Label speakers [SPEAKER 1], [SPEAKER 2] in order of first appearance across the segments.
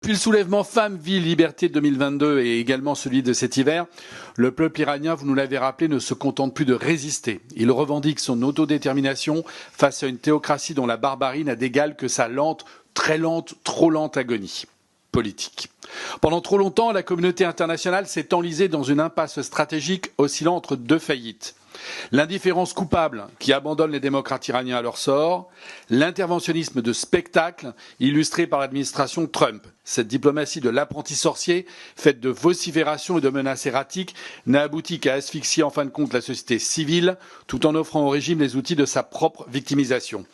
[SPEAKER 1] Depuis le soulèvement Femmes, Vie, Liberté de 2022 et également celui de cet hiver, le peuple iranien, vous nous l'avez rappelé, ne se contente plus de résister. Il revendique son autodétermination face à une théocratie dont la barbarie n'a d'égal que sa lente, très lente, trop lente agonie politique. Pendant trop longtemps, la communauté internationale s'est enlisée dans une impasse stratégique oscillant entre deux faillites. L'indifférence coupable qui abandonne les démocrates iraniens à leur sort, l'interventionnisme de spectacle illustré par l'administration Trump. Cette diplomatie de l'apprenti sorcier, faite de vociférations et de menaces erratiques, n'a abouti qu'à asphyxier en fin de compte la société civile, tout en offrant au régime les outils de sa propre victimisation.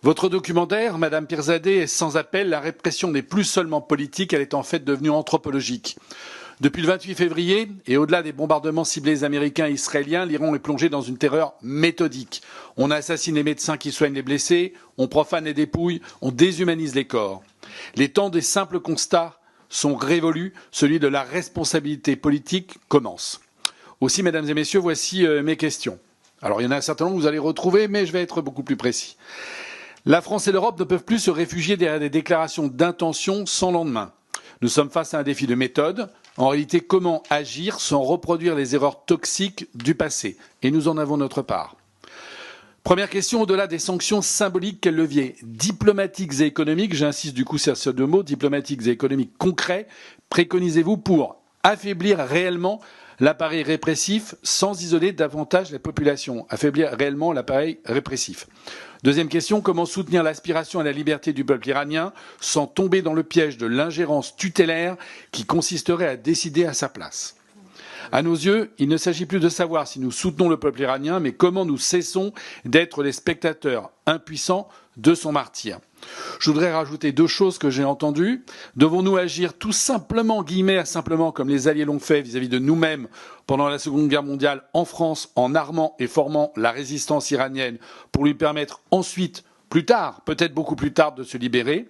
[SPEAKER 1] Votre documentaire, Madame Pirzadeh, est sans appel. La répression n'est plus seulement politique, elle est en fait devenue anthropologique. Depuis le 28 février, et au-delà des bombardements ciblés américains et israéliens, l'Iran est plongé dans une terreur méthodique. On assassine les médecins qui soignent les blessés, on profane les dépouilles, on déshumanise les corps. Les temps des simples constats sont révolus, celui de la responsabilité politique commence. Aussi, mesdames et messieurs, voici mes questions. Alors, il y en a un certain nombre que vous allez retrouver, mais je vais être beaucoup plus précis. La France et l'Europe ne peuvent plus se réfugier derrière des déclarations d'intention sans lendemain. Nous sommes face à un défi de méthode. En réalité, comment agir sans reproduire les erreurs toxiques du passé? Et nous en avons notre part. Première question, au-delà des sanctions symboliques, quels leviers diplomatiques et économiques, j'insiste du coup sur ces deux mots, diplomatiques et économiques concrets, préconisez-vous pour affaiblir réellement l'appareil répressif sans isoler davantage la population? Affaiblir réellement l'appareil répressif. Deuxième question, comment soutenir l'aspiration à la liberté du peuple iranien sans tomber dans le piège de l'ingérence tutélaire qui consisterait à décider à sa place? À nos yeux, il ne s'agit plus de savoir si nous soutenons le peuple iranien, mais comment nous cessons d'être les spectateurs impuissants de son martyre. Je voudrais rajouter deux choses que j'ai entendues. Devons-nous agir tout simplement, simplement comme les Alliés l'ont fait vis-à-vis de nous-mêmes pendant la Seconde Guerre mondiale en France, en armant et formant la résistance iranienne pour lui permettre ensuite, plus tard, peut-être beaucoup plus tard, de se libérer?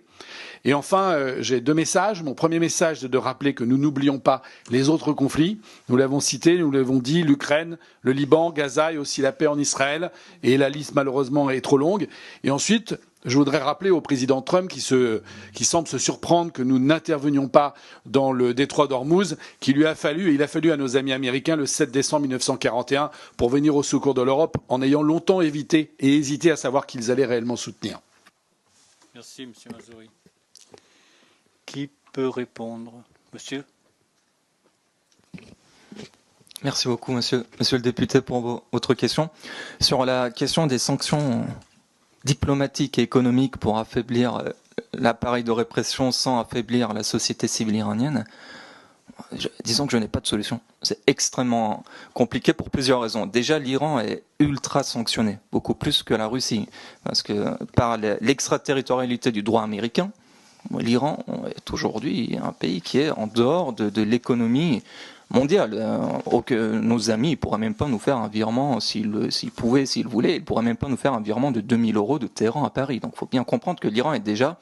[SPEAKER 1] Et enfin, j'ai deux messages. Mon premier message, c'est de rappeler que nous n'oublions pas les autres conflits. Nous l'avons cité, nous l'avons dit, l'Ukraine, le Liban, Gaza et aussi la paix en Israël. Et la liste, malheureusement, est trop longue. Et ensuite, je voudrais rappeler au président Trump qui semble se surprendre que nous n'intervenions pas dans le détroit d'Ormuz, qu'il a fallu à nos amis américains le 7 décembre 1941 pour venir au secours de l'Europe en ayant longtemps évité et hésité à savoir qu'ils allaient réellement soutenir.
[SPEAKER 2] Merci, Monsieur Mazzouri. Qui peut répondre? Monsieur?
[SPEAKER 3] Merci beaucoup, monsieur le député, pour votre question. Sur la question des sanctions diplomatiques et économiques pour affaiblir l'appareil de répression sans affaiblir la société civile iranienne, disons que je n'ai pas de solution. C'est extrêmement compliqué pour plusieurs raisons. Déjà, l'Iran est ultra sanctionné, beaucoup plus que la Russie, parce que par l'extraterritorialité du droit américain, l'Iran est aujourd'hui un pays qui est en dehors de l'économie mondiale. Nos amis ne pourraient même pas nous faire un virement, s'ils voulaient, ils ne pourraient même pas nous faire un virement de 2000 € de Téhéran à Paris. Donc il faut bien comprendre que l'Iran est déjà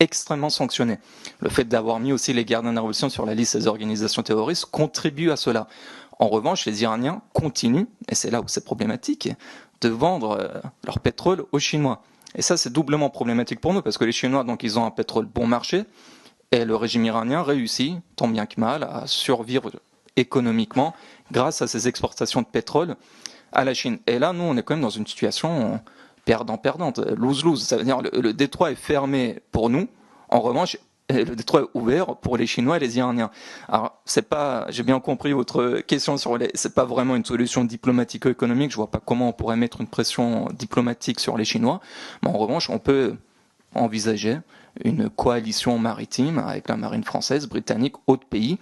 [SPEAKER 3] extrêmement sanctionné. Le fait d'avoir mis aussi les gardiens de la révolution sur la liste des organisations terroristes contribue à cela. En revanche, les Iraniens continuent, et c'est là où c'est problématique, de vendre leur pétrole aux Chinois. Et ça, c'est doublement problématique pour nous, parce que les Chinois, donc, ils ont un pétrole bon marché, et le régime iranien réussit, tant bien que mal, à survivre économiquement grâce à ces exportations de pétrole à la Chine. Et là, nous, on est quand même dans une situation perdant-perdante, lose-lose. Ça veut dire le détroit est fermé pour nous, en revanche, le détroit est ouvert pour les Chinois et les Iraniens. Alors, j'ai bien compris votre question c'est pas vraiment une solution diplomatico-économique. Je vois pas comment on pourrait mettre une pression diplomatique sur les Chinois. Mais en revanche, on peut envisager une coalition maritime avec la marine française, britannique, autres pays,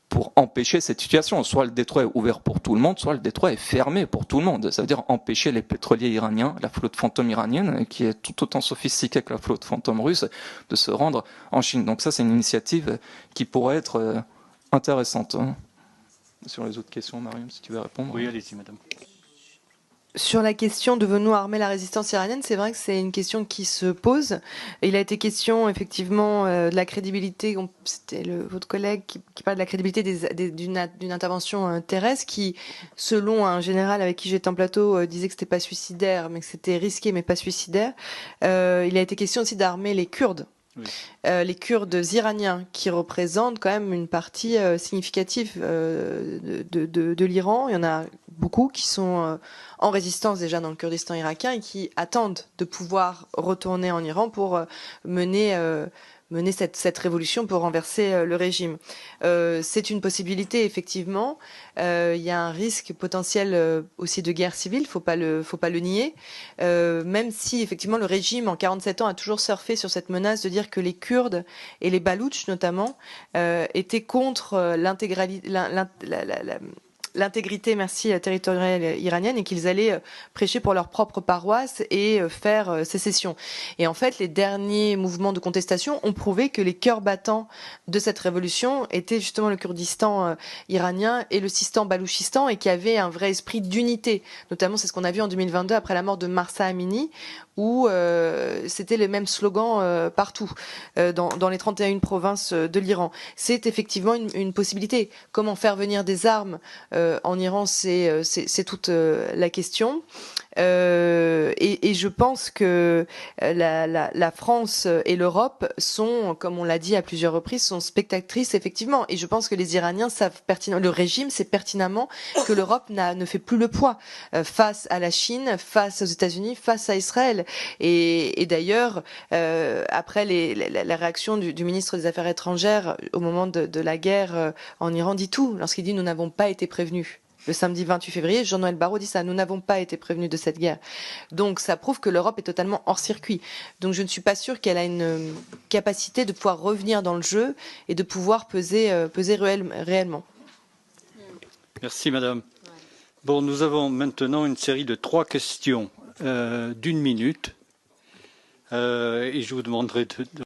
[SPEAKER 3] pour empêcher cette situation. Soit le détroit est ouvert pour tout le monde, soit le détroit est fermé pour tout le monde. Ça veut dire empêcher les pétroliers iraniens, la flotte fantôme iranienne, qui est tout autant sophistiquée que la flotte fantôme russe, de se rendre en Chine. Donc ça, c'est une initiative qui pourrait être intéressante. Sur les autres questions, Mariam, si tu veux répondre.
[SPEAKER 2] Oui, allez-y, madame.
[SPEAKER 4] Sur la question devons-nous armer la résistance iranienne, c'est vrai que c'est une question qui se pose. Il a été question effectivement de la crédibilité, c'était votre collègue qui parle de la crédibilité d'une intervention terrestre qui, selon un général avec qui j'étais en plateau, disait que c'était pas suicidaire, mais que c'était risqué mais pas suicidaire. Il a été question aussi d'armer les Kurdes. les Kurdes iraniens, qui représentent quand même une partie significative de l'Iran. Il y en a beaucoup qui sont en résistance déjà dans le Kurdistan irakien et qui attendent de pouvoir retourner en Iran pour mener cette révolution pour renverser le régime. C'est une possibilité, effectivement. Il y a un risque potentiel aussi de guerre civile, faut pas le nier. Même si, effectivement, le régime, en 47 ans, a toujours surfé sur cette menace de dire que les Kurdes et les Baloutches, notamment, étaient contre l'intégrité territoriale iranienne et qu'ils allaient prêcher pour leur propre paroisse et faire sécession. Et en fait, les derniers mouvements de contestation ont prouvé que les cœurs battants de cette révolution étaient justement le Kurdistan iranien et le Sistan-Balouchistan et qui avaient un vrai esprit d'unité. Notamment, c'est ce qu'on a vu en 2022 après la mort de Mahsa Amini, où c'était les mêmes slogans partout, dans les 31 provinces de l'Iran. C'est effectivement une possibilité. Comment faire venir des armes en Iran, c'est toute la question. Et je pense que la France et l'Europe sont, comme on l'a dit à plusieurs reprises, sont spectatrices effectivement. Et je pense que les Iraniens savent pertinemment, le régime sait pertinemment que l'Europe ne fait plus le poids face à la Chine, face aux États-Unis, face à Israël. Et d'ailleurs, après la réaction du ministre des Affaires étrangères au moment de la guerre en Iran dit tout, lorsqu'il dit nous n'avons pas été prévenus. Le samedi 28 février, Jean-Noël Barrot dit ça, nous n'avons pas été prévenus de cette guerre. Donc ça prouve que l'Europe est totalement hors circuit. Donc je ne suis pas sûre qu'elle a une capacité de pouvoir revenir dans le jeu et de pouvoir peser réellement.
[SPEAKER 2] Merci madame. Bon, nous avons maintenant une série de 3 questions d'1 minute. Et je vous demanderai de